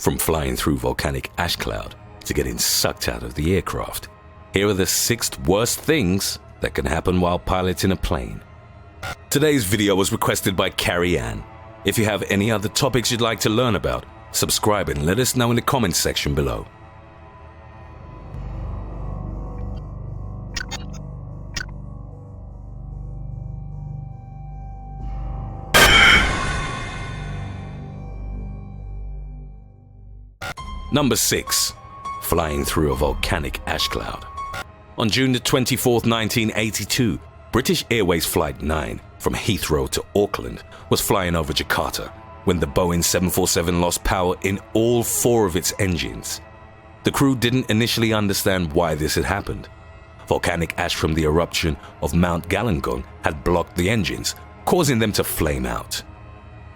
From flying through volcanic ash cloud to getting sucked out of the aircraft, here are the 6 worst things that can happen while piloting a plane. Today's video was requested by Carrie Ann. If you have any other topics you'd like to learn about, subscribe and let us know in the comments section below. Number 6. Flying through a volcanic ash cloud. On June the 24th, 1982, British Airways Flight 9 from Heathrow to Auckland was flying over Jakarta when the Boeing 747 lost power in all 4 of its engines. The crew didn't initially understand why this had happened. Volcanic ash from the eruption of Mount Galunggung had blocked the engines, causing them to flame out.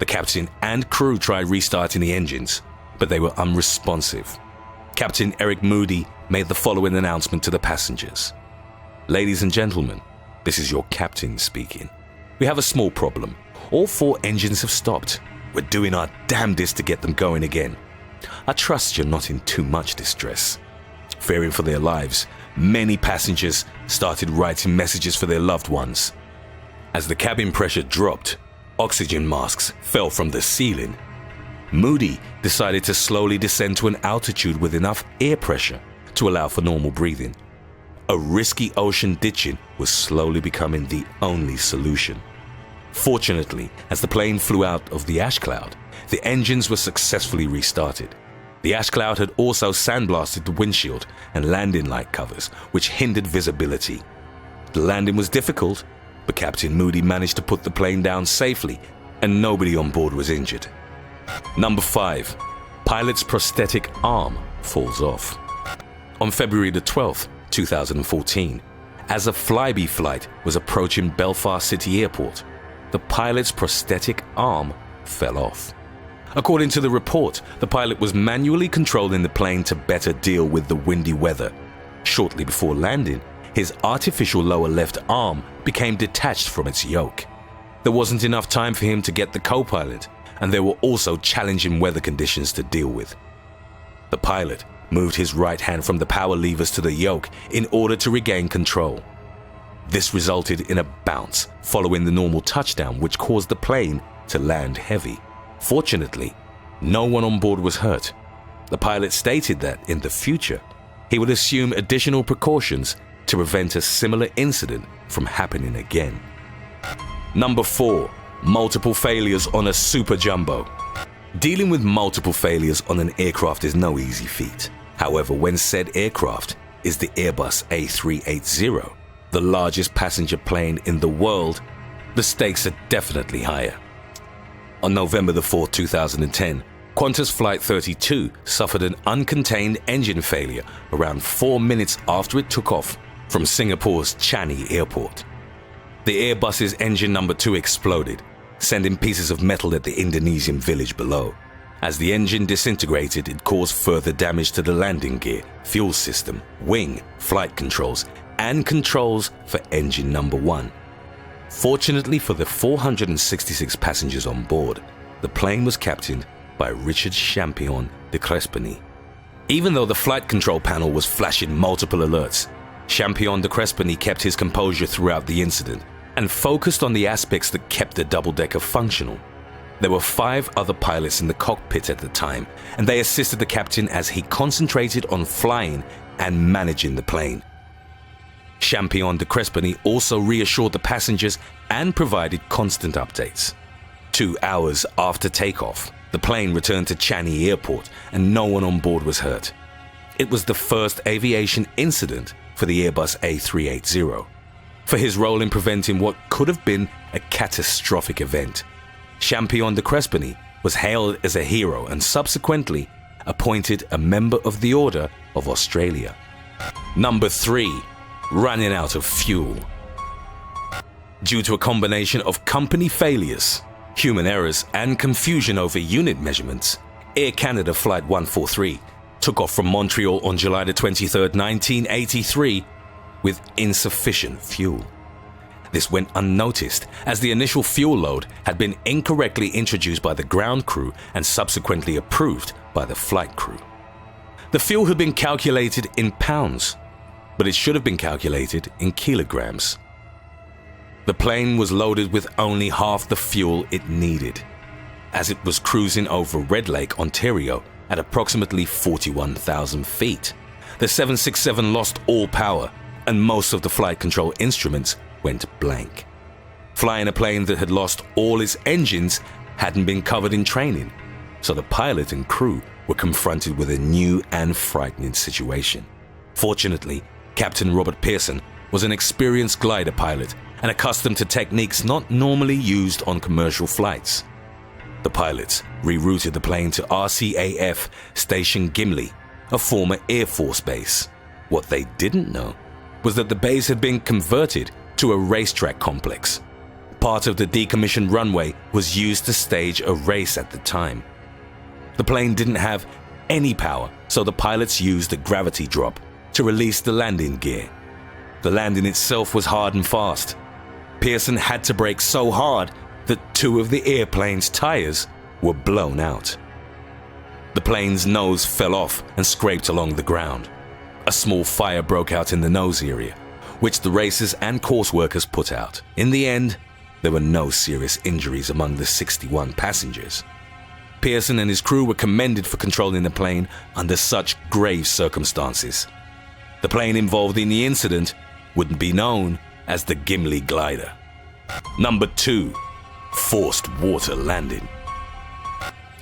The captain and crew tried restarting the engines, but they were unresponsive. Captain Eric Moody made the following announcement to the passengers. "Ladies and gentlemen, this is your captain speaking. We have a small problem. All 4 engines have stopped. We're doing our damnedest to get them going again. I trust you're not in too much distress." Fearing for their lives, many passengers started writing messages for their loved ones. As the cabin pressure dropped, oxygen masks fell from the ceiling. Moody decided to slowly descend to an altitude with enough air pressure to allow for normal breathing. A risky ocean ditching was slowly becoming the only solution. Fortunately, as the plane flew out of the ash cloud, the engines were successfully restarted. The ash cloud had also sandblasted the windshield and landing light covers, which hindered visibility. The landing was difficult, but Captain Moody managed to put the plane down safely and nobody on board was injured. Number 5. Pilot's prosthetic arm falls off. On February the 12th, 2014, as a Flybe flight was approaching Belfast City Airport, the pilot's prosthetic arm fell off. According to the report, the pilot was manually controlling the plane to better deal with the windy weather. Shortly before landing, his artificial lower left arm became detached from its yoke. There wasn't enough time for him to get the co-pilot, and there were also challenging weather conditions to deal with. The pilot moved his right hand from the power levers to the yoke in order to regain control. This resulted in a bounce following the normal touchdown, which caused the plane to land heavy. Fortunately, no one on board was hurt. The pilot stated that in the future, he would assume additional precautions to prevent a similar incident from happening again. Number 4. Multiple failures on a Super Jumbo. Dealing with multiple failures on an aircraft is no easy feat. However, when said aircraft is the Airbus A380, the largest passenger plane in the world, the stakes are definitely higher. On November the 4th, 2010, Qantas Flight 32 suffered an uncontained engine failure around 4 minutes after it took off from Singapore's Changi Airport. The Airbus's engine number 2 exploded, sending pieces of metal at the Indonesian village below. As the engine disintegrated, it caused further damage to the landing gear, fuel system, wing, flight controls, and controls for engine number 1. Fortunately for the 466 passengers on board, the plane was captained by Richard Champion de Crespigny. Even though the flight control panel was flashing multiple alerts, Champion de Crespigny kept his composure throughout the incident and focused on the aspects that kept the double-decker functional. There were 5 other pilots in the cockpit at the time, and they assisted the captain as he concentrated on flying and managing the plane. Champion de Crespigny also reassured the passengers and provided constant updates. 2 hours after takeoff, the plane returned to Changi Airport and no one on board was hurt. It was the first aviation incident for the Airbus A380. For his role in preventing what could have been a catastrophic event, Champion de Crespigny was hailed as a hero and subsequently appointed a member of the Order of Australia. Number 3. Running out of fuel. Due to a combination of company failures, human errors, and confusion over unit measurements, Air Canada Flight 143 took off from Montreal on July the 23rd, 1983 with insufficient fuel. This went unnoticed as the initial fuel load had been incorrectly introduced by the ground crew and subsequently approved by the flight crew. The fuel had been calculated in pounds, but it should have been calculated in kilograms. The plane was loaded with only half the fuel it needed. As it was cruising over Red Lake, Ontario, at approximately 41,000 feet, the 767 lost all power and most of the flight control instruments went blank. Flying a plane that had lost all its engines hadn't been covered in training, so the pilot and crew were confronted with a new and frightening situation. Fortunately, Captain Robert Pearson was an experienced glider pilot and accustomed to techniques not normally used on commercial flights. The pilots rerouted the plane to RCAF Station Gimli, a former Air Force base. What they didn't know was that the base had been converted to a racetrack complex. Part of the decommissioned runway was used to stage a race at the time. The plane didn't have any power, so the pilots used a gravity drop to release the landing gear. The landing itself was hard and fast. Pearson had to brake so hard that 2 of the airplane's tires were blown out. The plane's nose fell off and scraped along the ground. A small fire broke out in the nose area, which the racers and course workers put out. In the end, there were no serious injuries among the 61 passengers. Pearson and his crew were commended for controlling the plane under such grave circumstances. The plane involved in the incident would be known as the Gimli Glider. Number 2. Forced water landing.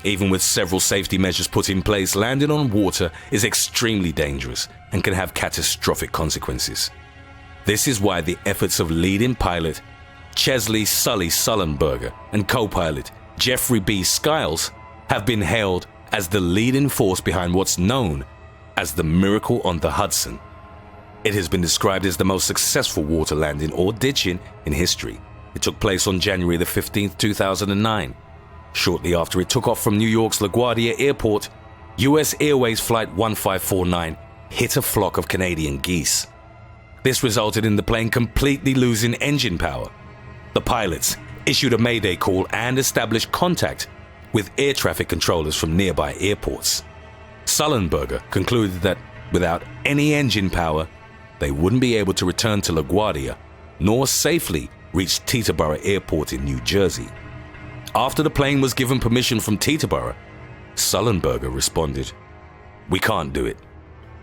Even with several safety measures put in place, landing on water is extremely dangerous and can have catastrophic consequences. This is why the efforts of leading pilot Chesley Sully Sullenberger and co-pilot Jeffrey B. Skiles have been hailed as the leading force behind what's known as the Miracle on the Hudson. It has been described as the most successful water landing or ditching in history. It took place on January the 15th, 2009. Shortly after it took off from New York's LaGuardia Airport, US Airways Flight 1549 hit a flock of Canadian geese. This resulted in the plane completely losing engine power. The pilots issued a mayday call and established contact with air traffic controllers from nearby airports. Sullenberger concluded that without any engine power, they wouldn't be able to return to LaGuardia nor safely reach Teterboro Airport in New Jersey. After the plane was given permission from Teterboro, Sullenberger responded, "We can't do it.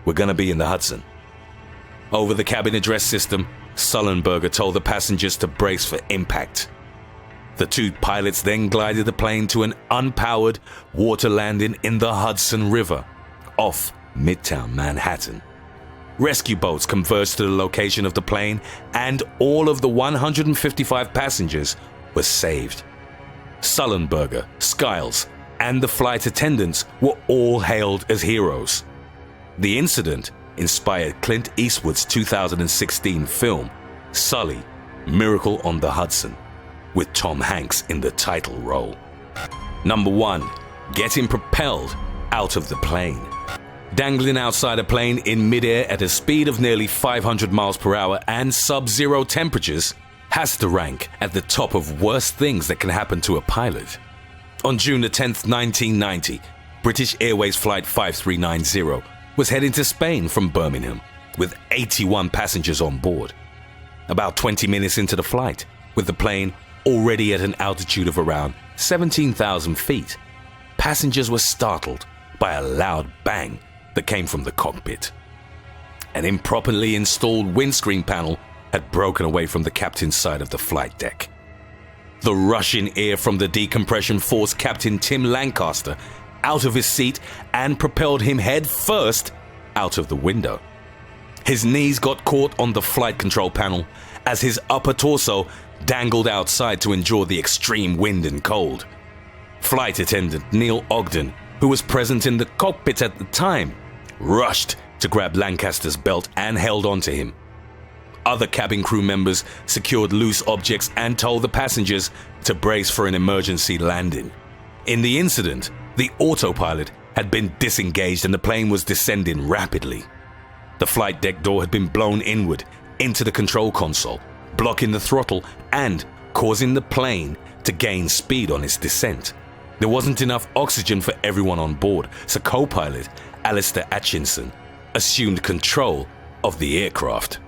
We're going to be in the Hudson." Over the cabin address system, Sullenberger told the passengers to brace for impact. The 2 pilots then glided the plane to an unpowered water landing in the Hudson River, off Midtown Manhattan. Rescue boats converged to the location of the plane, and all of the 155 passengers were saved. Sullenberger, Skiles, and the flight attendants were all hailed as heroes. The incident inspired Clint Eastwood's 2016 film, Sully, Miracle on the Hudson, with Tom Hanks in the title role. Number 1. Getting propelled out of the plane. Dangling outside a plane in midair at a speed of nearly 500 miles per hour and sub-zero temperatures has to rank at the top of worst things that can happen to a pilot. On June the 10th, 1990, British Airways Flight 5390 was heading to Spain from Birmingham with 81 passengers on board. About 20 minutes into the flight, with the plane already at an altitude of around 17,000 feet, passengers were startled by a loud bang that came from the cockpit. An improperly installed windscreen panel had broken away from the captain's side of the flight deck. The rushing air from the decompression forced Captain Tim Lancaster out of his seat and propelled him head first out of the window. His knees got caught on the flight control panel as his upper torso dangled outside to endure the extreme wind and cold. Flight attendant Neil Ogden, who was present in the cockpit at the time, rushed to grab Lancaster's belt and held onto him. Other cabin crew members secured loose objects and told the passengers to brace for an emergency landing. In the incident, the autopilot had been disengaged and the plane was descending rapidly. The flight deck door had been blown inward into the control console, blocking the throttle and causing the plane to gain speed on its descent. There wasn't enough oxygen for everyone on board, so co-pilot Alistair Atchison assumed control of the aircraft.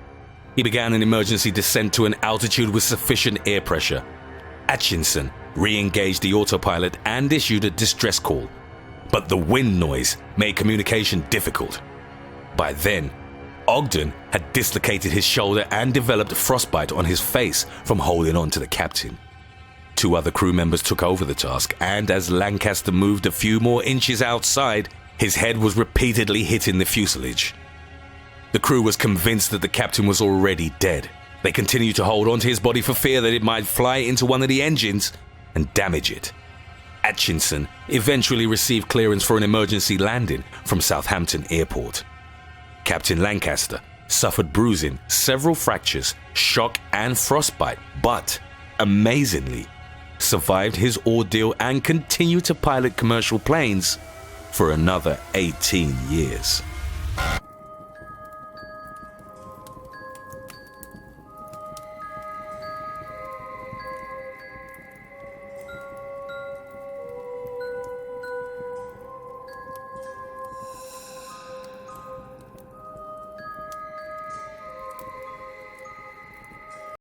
He began an emergency descent to an altitude with sufficient air pressure. Atchison re-engaged the autopilot and issued a distress call, but the wind noise made communication difficult. By then, Ogden had dislocated his shoulder and developed frostbite on his face from holding on to the captain. 2 other crew members took over the task, and as Lancaster moved a few more inches outside, his head was repeatedly hitting the fuselage. The crew was convinced that the captain was already dead. They continued to hold onto his body for fear that it might fly into one of the engines and damage it. Atchison eventually received clearance for an emergency landing from Southampton Airport. Captain Lancaster suffered bruising, several fractures, shock and frostbite, but amazingly survived his ordeal and continued to pilot commercial planes for another 18 years.